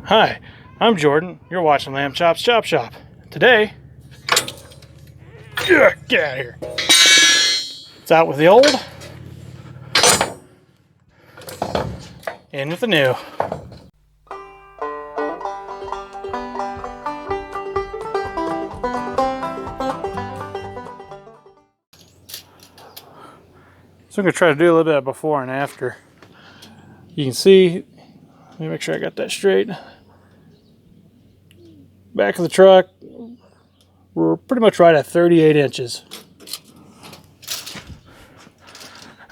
Hi, I'm Jordan. You're watching Lamb Chop's Chop Shop. Today, get out of here. It's out with the old, in with the new. So I'm going to try to do a little bit of before and after. You can see, let me make sure I got that straight. Back of the truck, we're pretty much right at 38 inches.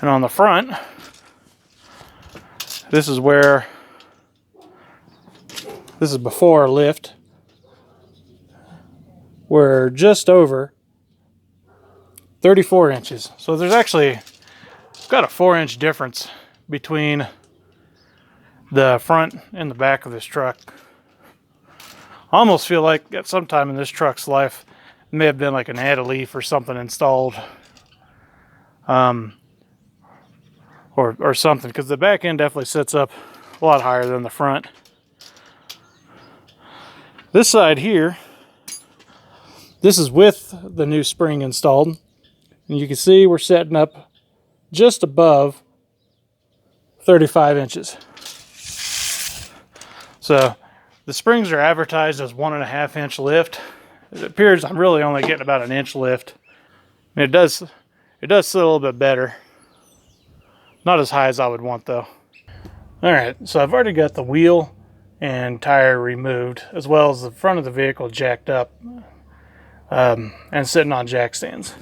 And on the front, this is where, this is before lift, we're just over 34 inches. So there's actually got a 4-inch difference between the front and the back of this truck. I almost feel like at some time in this truck's life, it may have been like an add-a-leaf or something installed. Or something, because the back end definitely sits up a lot higher than the front. This side here, this is with the new spring installed. And you can see we're setting up just above 35 inches. So the springs are advertised as 1.5 inch lift. It appears I'm really only getting about 1 inch lift. And it does sit a little bit better. Not as high as I would want though. Alright, so I've already got the wheel and tire removed, as well as the front of the vehicle jacked up and sitting on jack stands.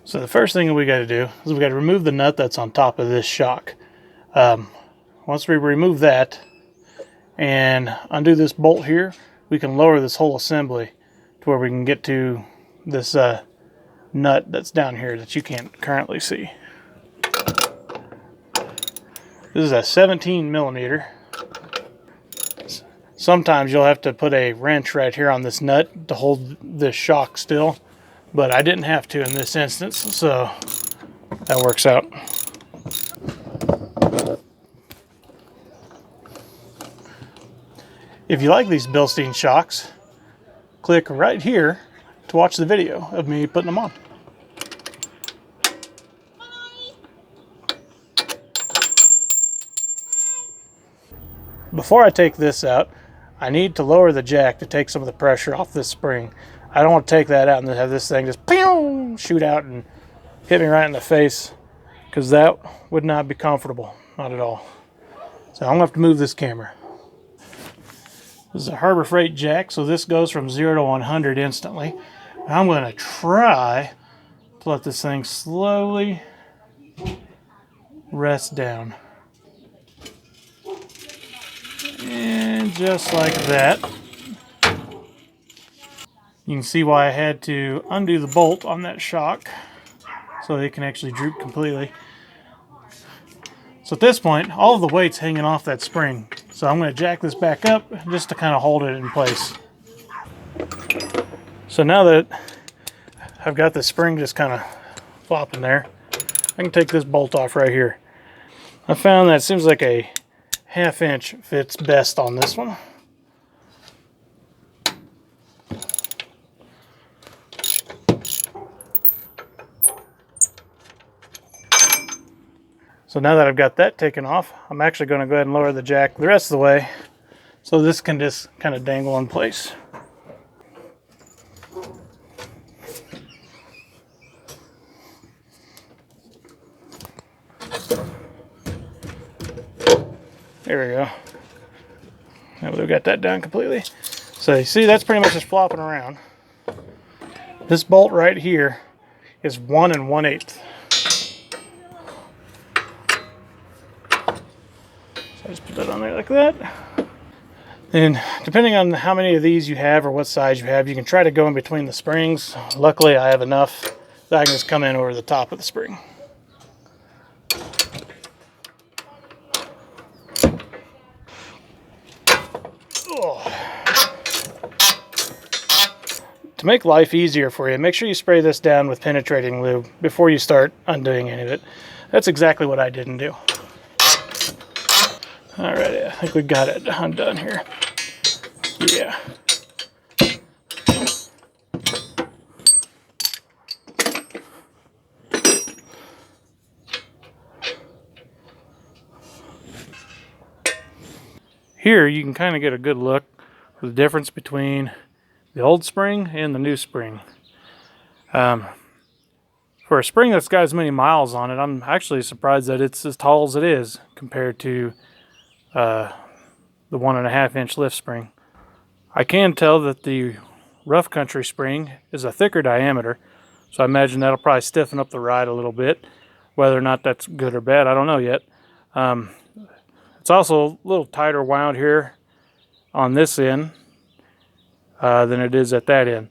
So the first thing we got to do is we got to remove the nut that's on top of this shock. Once we remove that and undo this bolt here, we can lower this whole assembly to where we can get to this nut that's down here that you can't currently see. This is a 17 millimeter. Sometimes you'll have to put a wrench right here on this nut to hold this shock still, but I didn't have to in this instance, so that works out. If you like these Bilstein shocks, click right here to watch the video of me putting them on. Before I take this out, I need to lower the jack to take some of the pressure off this spring. I don't want to take that out and have this thing just pew, shoot out and hit me right in the face, because that would not be comfortable, not at all. So I'm going to have to move this camera. This is a Harbor Freight jack, so this goes from 0 to 100 instantly. I'm going to try to let this thing slowly rest down. And just like that. You can see why I had to undo the bolt on that shock so it can actually droop completely. So at this point, all of the weight's hanging off that spring. So I'm going to jack this back up just to kind of hold it in place. So now that I've got the spring just kind of flopping there, I can take this bolt off right here. I found that it seems like a 1/2 inch fits best on this one. So now that I've got that taken off, I'm actually going to go ahead and lower the jack the rest of the way so this can just kind of dangle in place. There we go. Now we've got that down completely. So you see that's pretty much just flopping around. This bolt right here is 1 1/8. So I just put that on there like that. And depending on how many of these you have or what size you have, you can try to go in between the springs. Luckily I have enough that I can just come in over the top of the spring. To make life easier for you, make sure you spray this down with penetrating lube before you start undoing any of it. That's exactly what I didn't do. Alrighty, I think we got it undone here. Yeah. Here you can kind of get a good look for the difference between the old spring and the new spring. For a spring that's got as many miles on it, I'm actually surprised that it's as tall as it is compared to the 1.5 inch lift spring. I can tell that the rough country spring is a thicker diameter, so I imagine that'll probably stiffen up the ride a little bit. Whether or not that's good or bad, I don't know yet. It's also a little tighter wound here on this end than it is at that end.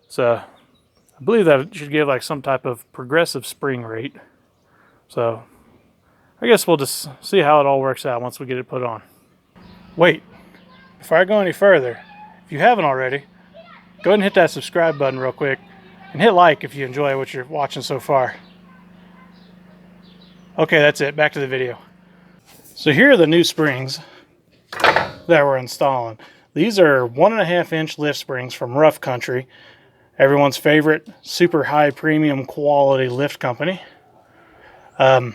So I believe that it should give like some type of progressive spring rate. So I guess we'll just see how it all works out once we get it put on. Wait, before I go any further, if you haven't already, go ahead and hit that subscribe button real quick and hit like if you enjoy what you're watching so far. Okay, that's it. Back to the video. So here are the new springs that we're installing. These are 1.5 inch lift springs from Rough Country, everyone's favorite super high premium quality lift company. I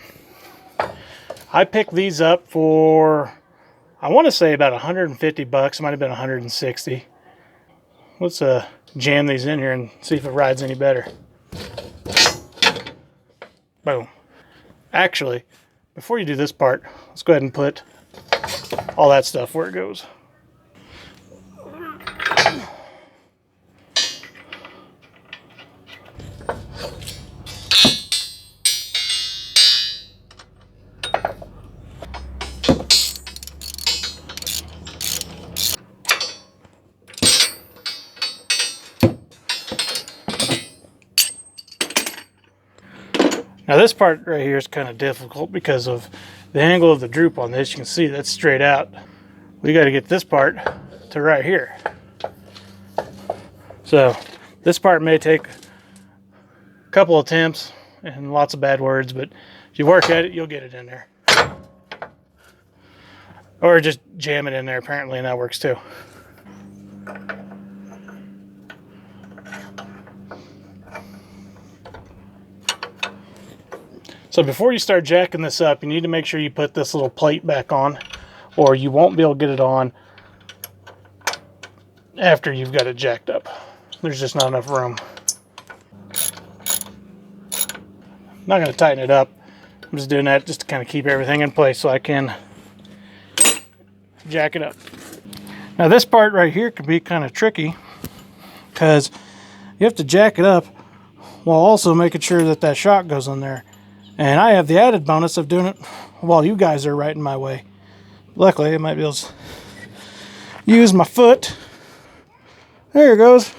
picked these up for, I want to say about 150 bucks. It might have been 160. Let's jam these in here and see if it rides any better. Boom. Actually, before you do this part, let's go ahead and put all that stuff where it goes. Now this part right here is kind of difficult because of the angle of the droop on this. You can see that's straight out. We got to get this part to right here. So this part may take a couple attempts and lots of bad words, but if you work at it, you'll get it in there. Or just jam it in there apparently, and that works too. So before you start jacking this up, you need to make sure you put this little plate back on, or you won't be able to get it on after you've got it jacked up. There's just not enough room. I'm not going to tighten it up. I'm just doing that just to kind of keep everything in place so I can jack it up. Now this part right here can be kind of tricky because you have to jack it up while also making sure that that shock goes in there. And I have the added bonus of doing it while you guys are right in my way. Luckily, I might be able to use my foot. There it goes.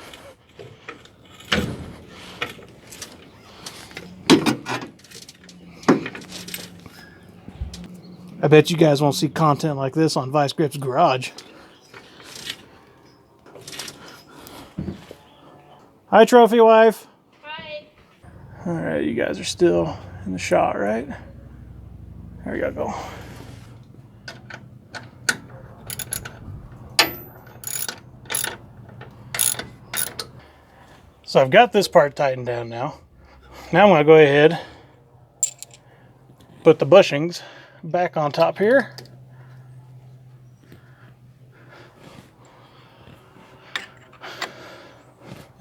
I bet you guys won't see content like this on Vice Grip's Garage. Hi, Trophy Wife. Hi. All right, you guys are still in the shot, right? There you go. So I've got this part tightened down now. Now I'm going to go ahead, put the bushings back on top here.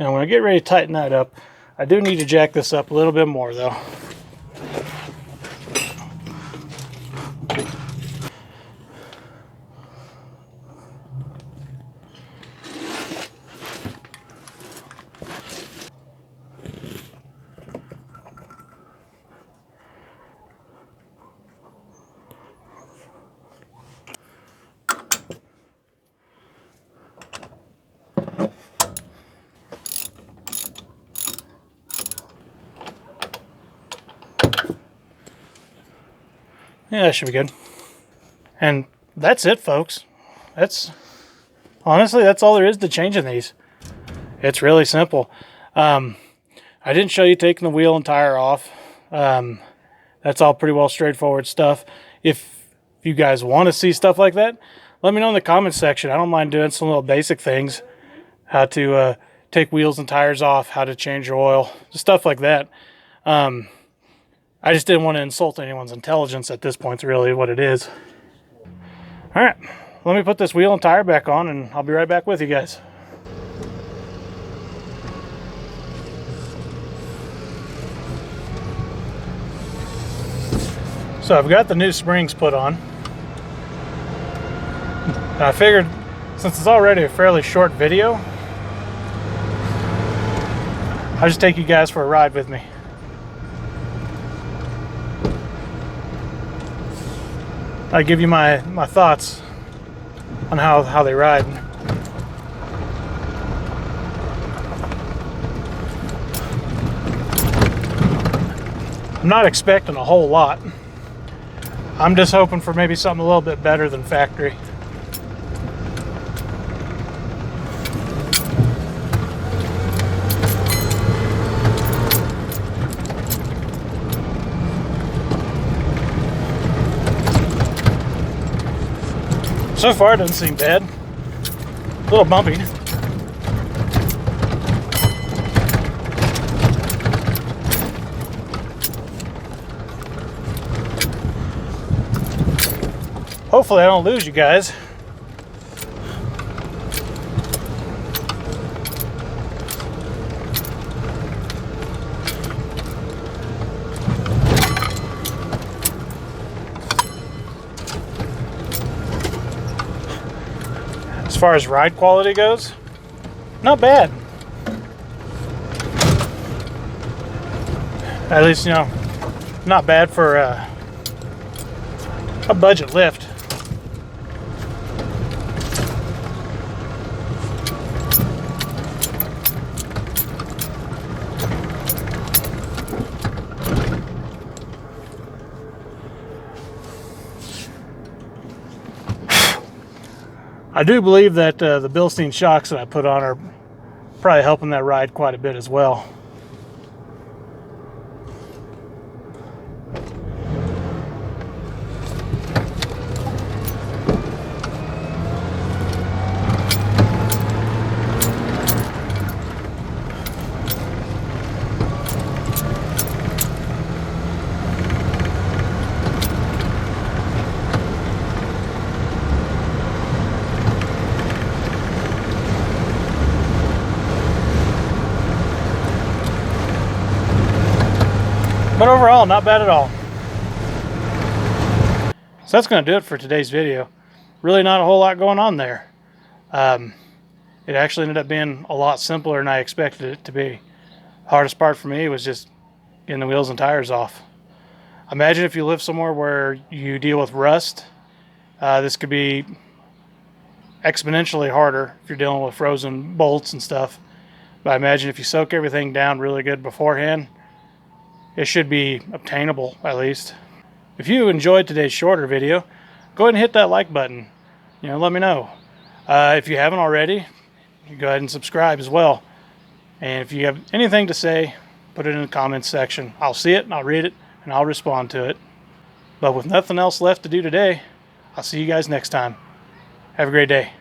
And when I get ready to tighten that up, I do need to jack this up a little bit more though. Yeah, that should be good. And that's it, folks. Honestly, that's all there is to changing these. It's really simple. I didn't show you taking the wheel and tire off. That's all pretty well straightforward stuff. If you guys want to see stuff like that, let me know in the comments section. I don't mind doing some little basic things. How to take wheels and tires off, how to change your oil, just stuff like that. I just didn't want to insult anyone's intelligence at this point, really what it is. All right, let me put this wheel and tire back on and I'll be right back with you guys. So I've got the new springs put on. And I figured, since it's already a fairly short video, I'll just take you guys for a ride with me. I'll give you my thoughts on how they ride. I'm not expecting a whole lot. I'm just hoping for maybe something a little bit better than factory. So far it doesn't seem bad. A little bumpy. Hopefully I don't lose you guys. As far as ride quality goes, not bad. At least, you know, not bad for a budget lift. I do believe that the Bilstein shocks that I put on are probably helping that ride quite a bit as well. But overall, not bad at all. So that's going to do it for today's video. Really not a whole lot going on there. It actually ended up being a lot simpler than I expected it to be. The hardest part for me was just getting the wheels and tires off. Imagine if you live somewhere where you deal with rust. This could be exponentially harder if you're dealing with frozen bolts and stuff. But I imagine if you soak everything down really good beforehand, it should be obtainable, at least. If you enjoyed today's shorter video, go ahead and hit that like button. You know, let me know. If you haven't already, you go ahead and subscribe as well. And if you have anything to say, put it in the comments section. I'll see it, and I'll read it, and I'll respond to it. But with nothing else left to do today, I'll see you guys next time. Have a great day.